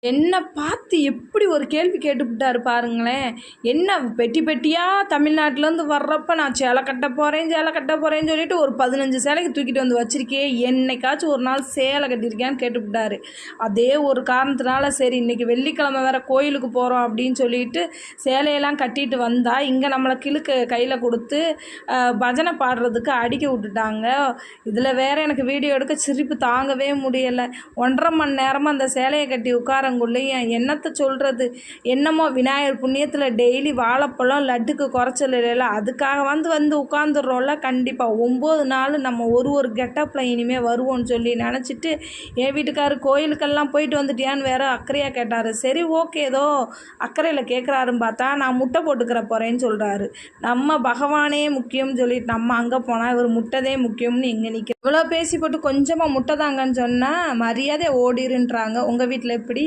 என்ன பார்த்து எப்படி ஒரு கேள்வி கேட்டுவிட்டாரு பாருங்களேன். என்ன பெட்டி பெட்டியாக தமிழ்நாட்டிலேருந்து வர்றப்ப நான் சேலை கட்ட போகிறேன் சொல்லிட்டு ஒரு 15 சேலைக்கு தூக்கிட்டு வந்து வச்சிருக்கே, என்னைக்காச்சும் ஒரு நாள் சேலை கட்டியிருக்கேன்னு கேட்டுவிட்டாரு. அதே ஒரு காரணத்தினால சரி இன்றைக்கி வெள்ளிக்கிழமை வேறு கோயிலுக்கு போகிறோம் அப்படின்னு சொல்லிட்டு சேலையெல்லாம் கட்டிட்டு வந்தால் இங்கே நம்மளை கிழுக்கு கையில் கொடுத்து பஜனை பாடுறதுக்கு அடிக்க விட்டுட்டாங்க. இதில் வேறு எனக்கு வீடியோ எடுக்க சிரிப்பு தாங்கவே முடியலை. 1.5 மணி நேரமாக அந்த சேலையை கட்டி உட்காரங்குள்ளே என்னத்தை சொல்கிறது. என்னமோ விநாயகர் புண்ணியத்தில் டெய்லி வாழைப்பழம் லட்டுக்கு குறைச்சல் இல்லைல்ல, அதுக்காக வந்து உட்காந்துடுறோம்ல. கண்டிப்பாக 9 நாள் நம்ம ஒரு கெட்டப்பில் இனிமேல் வருவோம்னு சொல்லி நினச்சிட்டு என் வீட்டுக்காரர் கோயிலுக்கெல்லாம் போயிட்டு வந்துட்டியான்னு வேறு அக்கறையாக கேட்டார். சரி ஓகே, ஏதோ அக்கறையில் கேட்குறாருன்னு பார்த்தா நான் முட்டை போட்டுக்கிற போகிறேன்னு சொல்கிறாரு. நம்ம பகவானே முக்கியம்னு சொல்லிட்டு நம்ம அங்கே போனால் இவர் முட்டைதே முக்கியம்னு எங்கே நிற்க. இவ்வளோ பேசி போட்டு கொஞ்சமாக முட்டை தாங்கன்னு சொன்னால் மரியாதை ஓடிருன்றாங்க. உங்கள் வீட்டில் எப்படி?